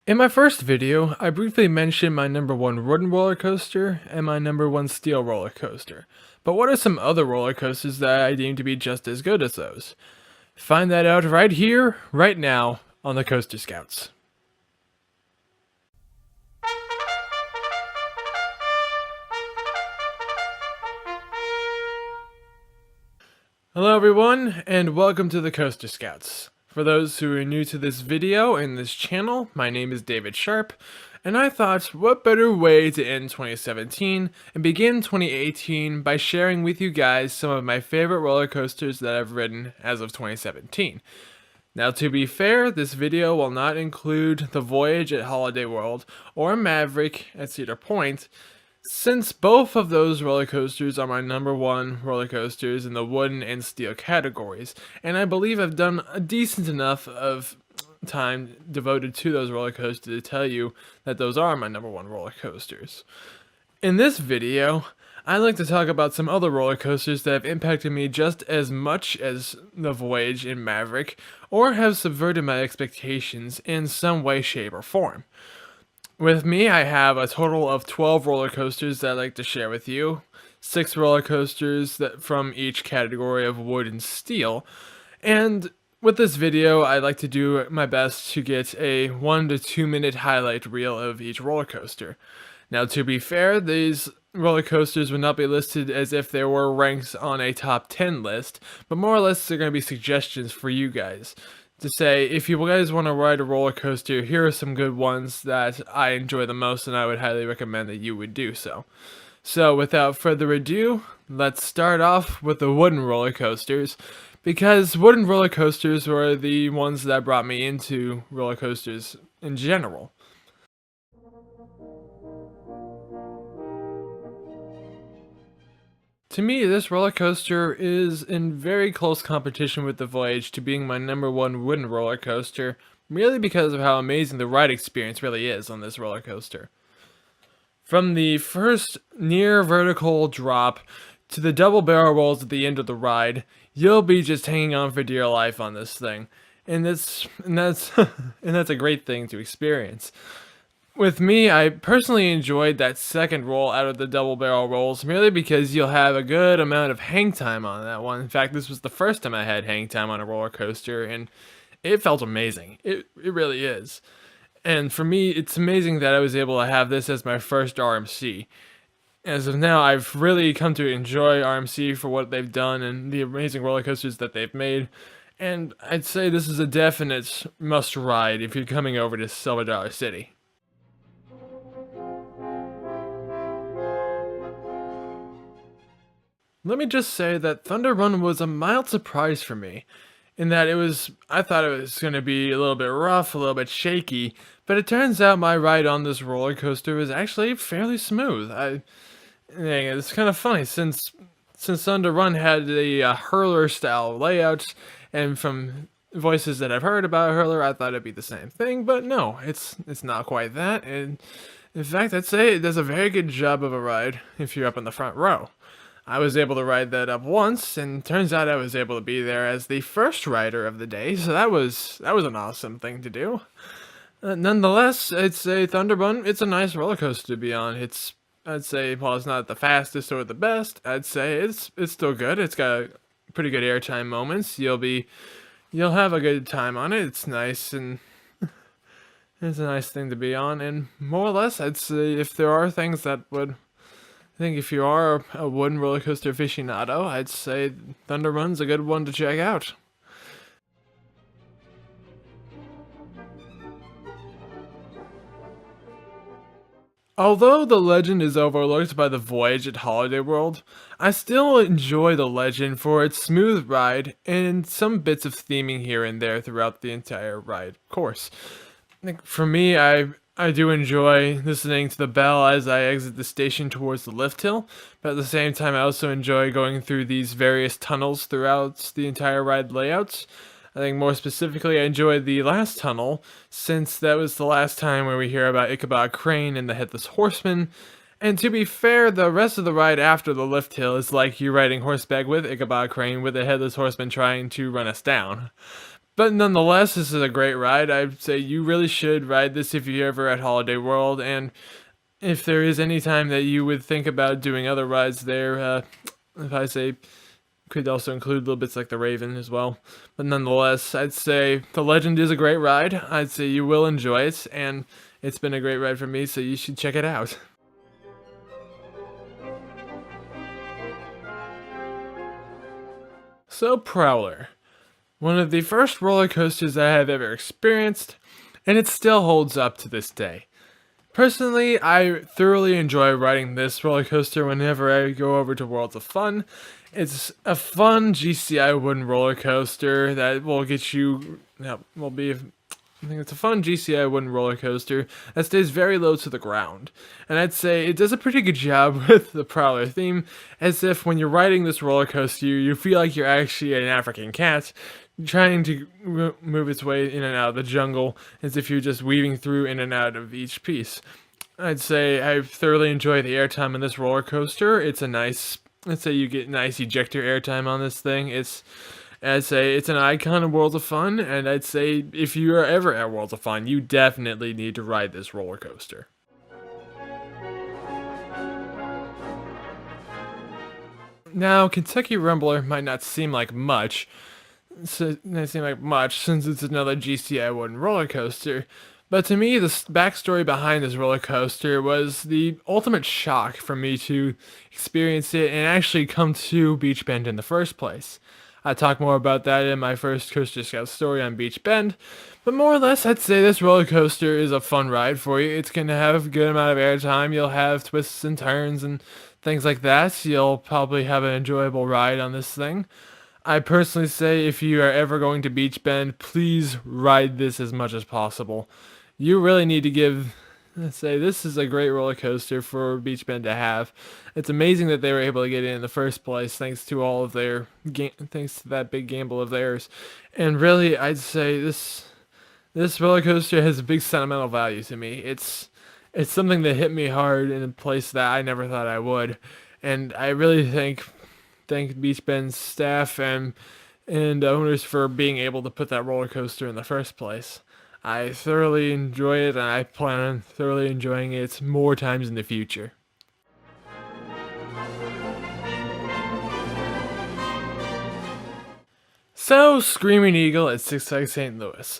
In my first video, I briefly mentioned my number one wooden roller coaster and my number one steel roller coaster. But what are some other roller coasters that I deem to be just as good as those? Find that out right here, right now, on the Coaster Scouts. Hello everyone, and welcome to the Coaster Scouts. For those who are new to this video and this channel, my name is David Sharpe, and I thought what better way to end 2017 and begin 2018 by sharing with you guys some of my favorite roller coasters that I've ridden as of 2017. Now to be fair, this video will not include the Voyage at Holiday World or Maverick at Cedar Point, since both of those roller coasters are my number one roller coasters in the wooden and steel categories, and I believe I've done a decent enough of time devoted to those roller coasters to tell you that those are my number one roller coasters. In this video, I'd like to talk about some other roller coasters that have impacted me just as much as the Voyage and Maverick, or have subverted my expectations in some way, shape, or form. With me, I have a total of 12 roller coasters that I'd like to share with you. 6 roller coasters from each category of wood and steel. And with this video, I'd like to do my best to get a 1 to 2 minute highlight reel of each roller coaster. Now, to be fair, these roller coasters would not be listed as if they were ranks on a top 10 list, but more or less they're going to be suggestions for you guys. To say, if you guys want to ride a roller coaster, here are some good ones that I enjoy the most and I would highly recommend that you would do so. So without further ado, let's start off with the wooden roller coasters, because wooden roller coasters were the ones that brought me into roller coasters in general. To me, this roller coaster is in very close competition with the Voyage to being my number one wooden roller coaster, merely because of how amazing the ride experience really is on this roller coaster. From the first near vertical drop to the double barrel rolls at the end of the ride, you'll be just hanging on for dear life on this thing, and that's a great thing to experience. With me, I personally enjoyed that second roll out of the double barrel rolls, merely because you'll have a good amount of hang time on that one. In fact, this was the first time I had hang time on a roller coaster, and it felt amazing. It really is. And for me, it's amazing that I was able to have this as my first RMC. As of now, I've really come to enjoy RMC for what they've done and the amazing roller coasters that they've made. And I'd say this is a definite must ride if you're coming over to Silver Dollar City. Let me just say that Thunderbird was a mild surprise for me, in that I thought it was going to be a little bit rough, a little bit shaky, but it turns out my ride on this roller coaster was actually fairly smooth. It's kind of funny, since Thunderbird had the hurler style layout, and from voices that I've heard about hurler, I thought it'd be the same thing, but no, it's not quite that, and in fact, I'd say it does a very good job of a ride if you're up in the front row. I was able to ride that up once, and turns out I was able to be there as the first rider of the day, so that was an awesome thing to do. Nonetheless, I'd say Thunderbird, it's a nice roller coaster to be on. I'd say, while it's not the fastest or the best, I'd say it's still good. It's got pretty good airtime moments. You'll have a good time on it. It's nice, and it's a nice thing to be on. And more or less, I'd say if there are things that would, I think if you are a wooden roller coaster aficionado, I'd say Thunderbird a good one to check out. Although the Legend is overlooked by the Voyage at Holiday World, I still enjoy the Legend for its smooth ride and some bits of theming here and there throughout the entire ride course. For me, I do enjoy listening to the bell as I exit the station towards the lift hill, but at the same time I also enjoy going through these various tunnels throughout the entire ride layouts. I think more specifically I enjoyed the last tunnel, since that was the last time where we hear about Ichabod Crane and the Headless Horseman, and to be fair, the rest of the ride after the lift hill is like you riding horseback with Ichabod Crane with the Headless Horseman trying to run us down. But nonetheless, this is a great ride. I'd say you really should ride this if you're ever at Holiday World, and if there is any time that you would think about doing other rides there, if I say could also include little bits like the Raven as well. But nonetheless, I'd say the Legend is a great ride. I'd say you will enjoy it, and it's been a great ride for me, so you should check it out. So, Prowler. One of the first roller coasters I have ever experienced, and it still holds up to this day. Personally, I thoroughly enjoy riding this roller coaster whenever I go over to Worlds of Fun. It's a fun GCI wooden roller coaster that will get you, I think it's a fun GCI wooden roller coaster that stays very low to the ground. And I'd say it does a pretty good job with the Prowler theme, as if when you're riding this roller coaster, you feel like you're actually an African cat trying to move its way in and out of the jungle, as if you're just weaving through in and out of each piece. I'd say I thoroughly enjoy the airtime on this roller coaster. It's a nice, let's say you get nice ejector airtime on this thing. I'd say it's an icon of Worlds of Fun, and I'd say if you are ever at Worlds of Fun, you definitely need to ride this roller coaster. Now, Kentucky Rambler might not seem like much, since it's another GCI wooden roller coaster. But to me, the backstory behind this roller coaster was the ultimate shock for me to experience it and actually come to Beach Bend in the first place. I talk more about that in my first Coaster Scout story on Beach Bend, but more or less I'd say this roller coaster is a fun ride for you. It's going to have a good amount of airtime, you'll have twists and turns and things like that. You'll probably have an enjoyable ride on this thing. I personally say if you are ever going to Beach Bend, please ride this as much as possible. You really need to give, let's say, this is a great roller coaster for Beach Bend to have. It's amazing that they were able to get in the first place thanks to all of their, thanks to that big gamble of theirs. And really, I'd say this roller coaster has a big sentimental value to me. It's something that hit me hard in a place that I never thought I would. And I really thank Beach Bend's staff and owners for being able to put that roller coaster in the first place. I thoroughly enjoy it, and I plan on thoroughly enjoying it more times in the future. So, Screaming Eagle at Six Flags St. Louis.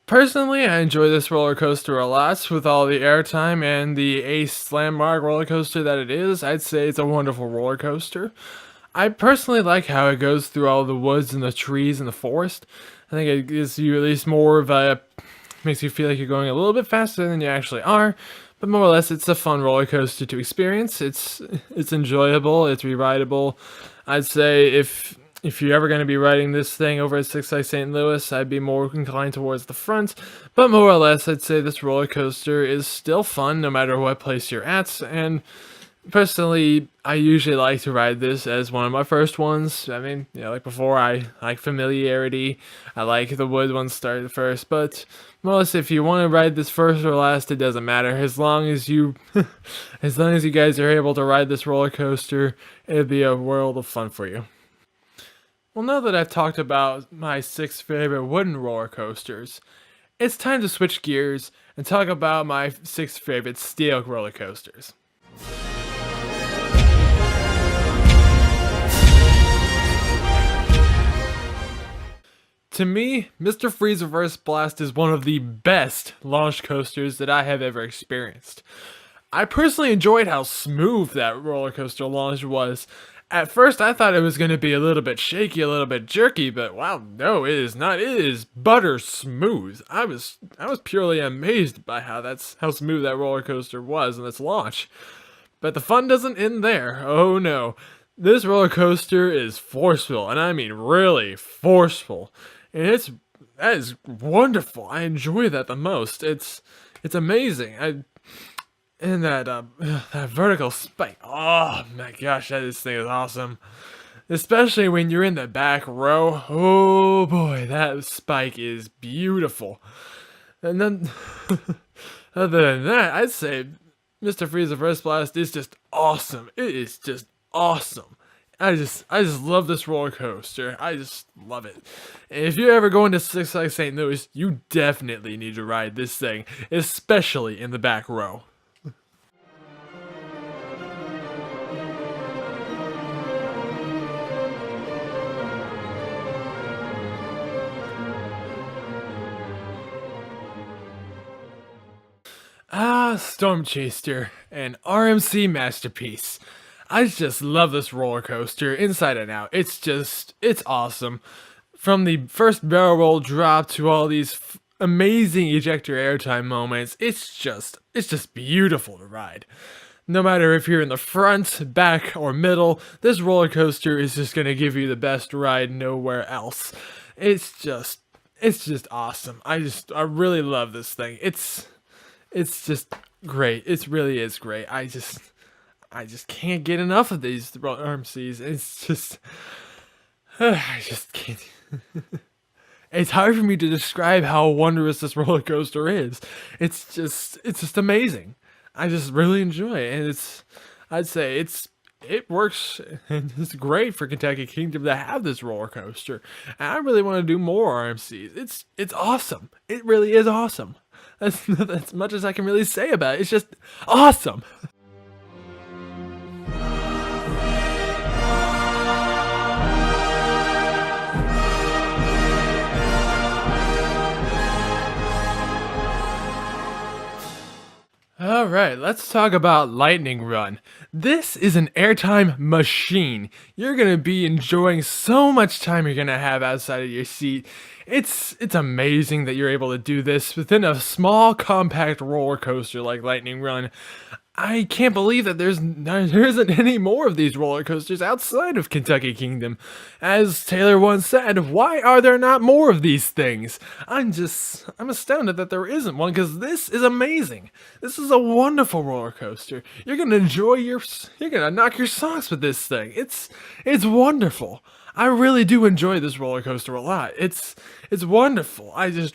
Personally, I enjoy this roller coaster a lot with all the airtime and the ace landmark roller coaster that it is. I'd say it's a wonderful roller coaster. I personally like how it goes through all the woods and the trees and the forest. I think it gives you at least more of a, makes you feel like you're going a little bit faster than you actually are. But more or less, it's a fun roller coaster to experience. It's enjoyable. It's re-rideable. I'd say if you're ever going to be riding this thing over at Six Flags St. Louis, I'd be more inclined towards the front. But more or less, I'd say this roller coaster is still fun no matter what place you're at. And personally, I usually like to ride this as one of my first ones. I mean, like before, I like familiarity. I like the wood ones started first. But more or less, if you want to ride this first or last, it doesn't matter. As long as you, as long as you guys are able to ride this roller coaster, it'll be a world of fun for you. Well, now that I've talked about my 6 favorite wooden roller coasters, it's time to switch gears and talk about my 6 favorite steel roller coasters. To me, Mr. Freeze Reverse Blast is one of the best launch coasters that I have ever experienced. I personally enjoyed how smooth that roller coaster launch was. At first, I thought it was going to be a little bit shaky, a little bit jerky, but wow, no, it is not. It is butter smooth. I was purely amazed by how smooth that roller coaster was in its launch. But the fun doesn't end there. Oh no. This roller coaster is forceful, and I mean really forceful. And that is wonderful. I enjoy that the most. It's amazing. And that vertical spike. Oh my gosh, this thing is awesome. Especially when you're in the back row. Oh boy, that spike is beautiful. And then, other than that, I'd say Mr. Freeze Reverse Blast is just awesome. It is just awesome. I just love this roller coaster. I just love it. If you're ever going to Six Flags St. Louis, you definitely need to ride this thing, especially in the back row. Ah, Storm Chaser, an RMC masterpiece. I just love this roller coaster inside and out. It's awesome. From the first barrel roll drop to all these amazing ejector airtime moments, it's just beautiful to ride. No matter if you're in the front, back, or middle, this roller coaster is just gonna give you the best ride nowhere else. It's just awesome. I really love this thing. It's just great. It really is great. I just can't get enough of these RMCs. It's just I just can't. It's hard for me to describe how wondrous this roller coaster is. It's just amazing. I just really enjoy it, and I'd say it works and it's great for Kentucky Kingdom to have this roller coaster. And I really want to do more RMCs. It's awesome. It really is awesome. That's as much as I can really say about it. It's just awesome. Alright, let's talk about Lightning Run. This is an airtime machine. You're gonna be enjoying so much time you're gonna have outside of your seat. It's amazing that you're able to do this within a small, compact roller coaster like Lightning Run. I can't believe that there isn't any more of these roller coasters outside of Kentucky Kingdom. As Taylor once said, why are there not more of these things? I'm astounded that there isn't one, because this is amazing. This is a wonderful roller coaster. You're gonna knock your socks with this thing. It's wonderful. I really do enjoy this roller coaster a lot. It's wonderful. I just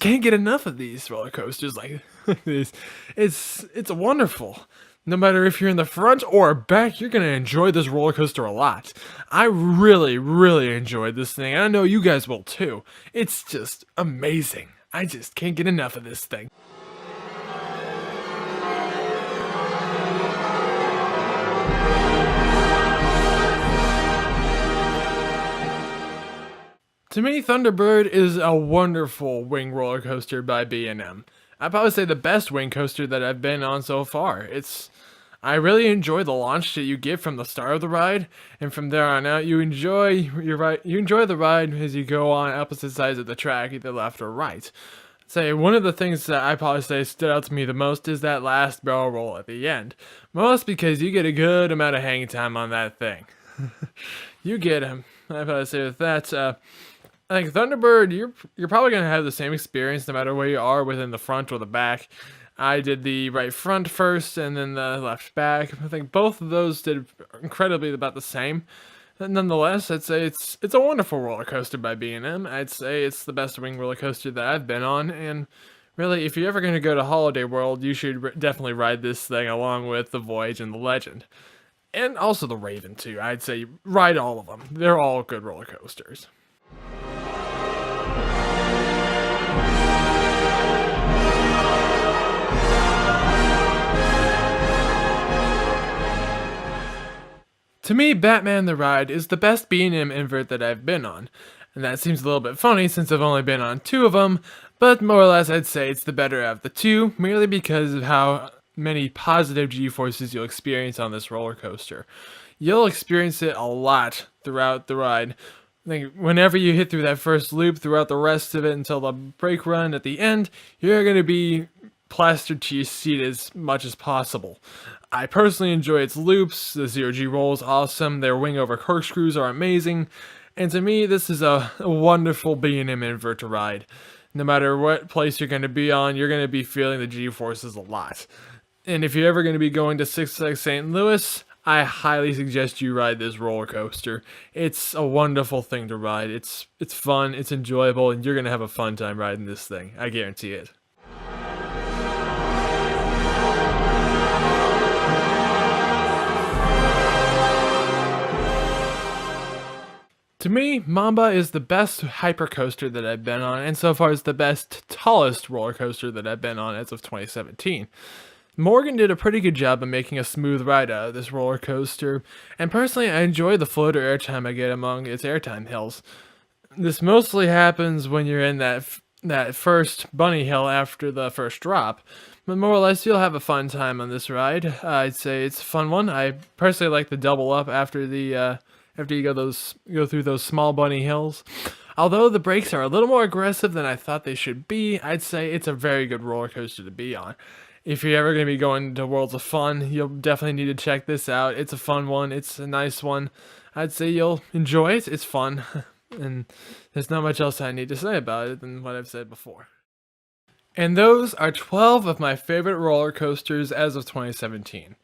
can't get enough of these roller coasters like this. It's wonderful. No matter if you're in the front or back, you're gonna enjoy this roller coaster a lot. I really, really enjoyed this thing, and I know you guys will too. It's just amazing. I just can't get enough of this thing. To me, Thunderbird is a wonderful wing roller coaster by B&M. I'd probably say the best wing coaster that I've been on so far. I really enjoy the launch that you get from the start of the ride, and from there on out, you enjoy your ride. You enjoy the ride as you go on opposite sides of the track, either left or right. Say one of the things that I probably say stood out to me the most is that last barrel roll at the end. Most because you get a good amount of hang time on that thing. You get I probably say with that. I think Thunderbird, you're probably gonna have the same experience no matter where you are within the front or the back. I did the right front first and then the left back. I think both of those did incredibly about the same. But nonetheless, I'd say it's a wonderful roller coaster by B&M. I'd say it's the best wing roller coaster that I've been on, and really, if you're ever gonna go to Holiday World, you should definitely ride this thing along with the Voyage and the Legend, and also the Raven too. I'd say ride all of them. They're all good roller coasters. To me, Batman the Ride is the best B&M invert that I've been on. And that seems a little bit funny since I've only been on 2 of them, but more or less I'd say it's the better of the 2, merely because of how many positive G-forces you'll experience on this roller coaster. You'll experience it a lot throughout the ride. Like, whenever you hit through that first loop, throughout the rest of it until the brake run at the end, you're going to be plastered to your seat as much as possible. I personally enjoy its loops. The zero-G roll is awesome. Their wing over corkscrews are amazing. And to me, this is a wonderful B&M invert to ride. No matter what place you're going to be on, you're going to be feeling the G-forces a lot. And if you're ever going to be going to Six Flags St. Louis, I highly suggest you ride this roller coaster. It's a wonderful thing to ride. It's fun, it's enjoyable, and you're going to have a fun time riding this thing. I guarantee it. To me, Mamba is the best hyper coaster that I've been on, and so far is the best, tallest roller coaster that I've been on as of 2017. Morgan did a pretty good job of making a smooth ride out of this roller coaster, and personally I enjoy the floater airtime I get among its airtime hills. This mostly happens when you're in that first bunny hill after the first drop, but more or less you'll have a fun time on this ride. I'd say it's a fun one. I personally like the double up after you go through those small bunny hills. Although the brakes are a little more aggressive than I thought they should be, I'd say it's a very good roller coaster to be on. If you're ever going to be going to Worlds of Fun, you'll definitely need to check this out. It's a fun one. It's a nice one. I'd say you'll enjoy it. It's fun. And there's not much else I need to say about it than what I've said before. And those are 12 of my favorite roller coasters as of 2017.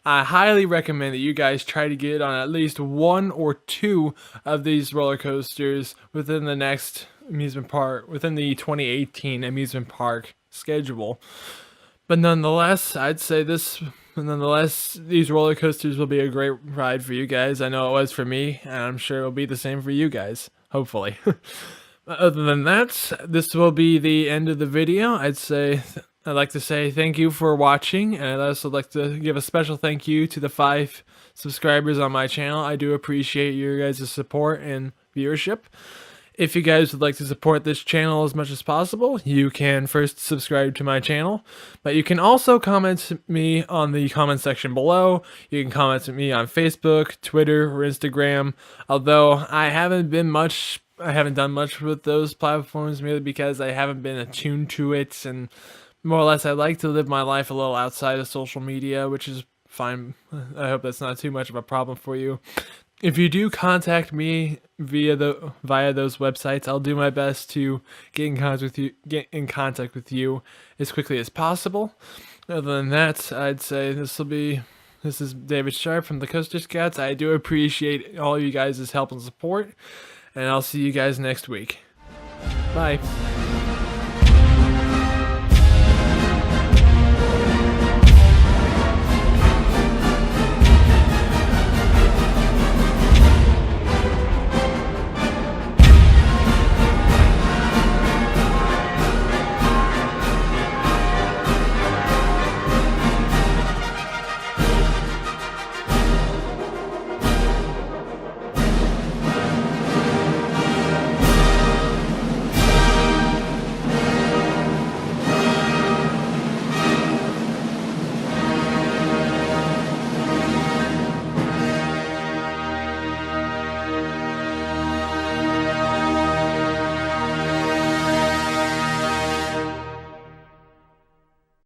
I highly recommend that you guys try to get on at least one or two of these roller coasters within the within the 2018 amusement park schedule. But nonetheless, these roller coasters will be a great ride for you guys. I know it was for me, and I'm sure it'll be the same for you guys, hopefully. Other than that, this will be the end of the video. I'd like to say thank you for watching, and I'd also like to give a special thank you to the 5 subscribers on my channel. I do appreciate your guys' support and viewership. If you guys would like to support this channel as much as possible, you can first subscribe to my channel, but you can also comment to me on the comment section below. You can comment to me on Facebook, Twitter, or Instagram, although I haven't done much with those platforms merely because I haven't been attuned to it, and more or less I like to live my life a little outside of social media, which is fine. I hope that's not too much of a problem for you. If you do contact me via those websites, I'll do my best to get in contact with you as quickly as possible. Other than that, I'd say this is David Sharpe from the Coaster Scouts. I do appreciate all you guys' help and support, and I'll see you guys next week. Bye.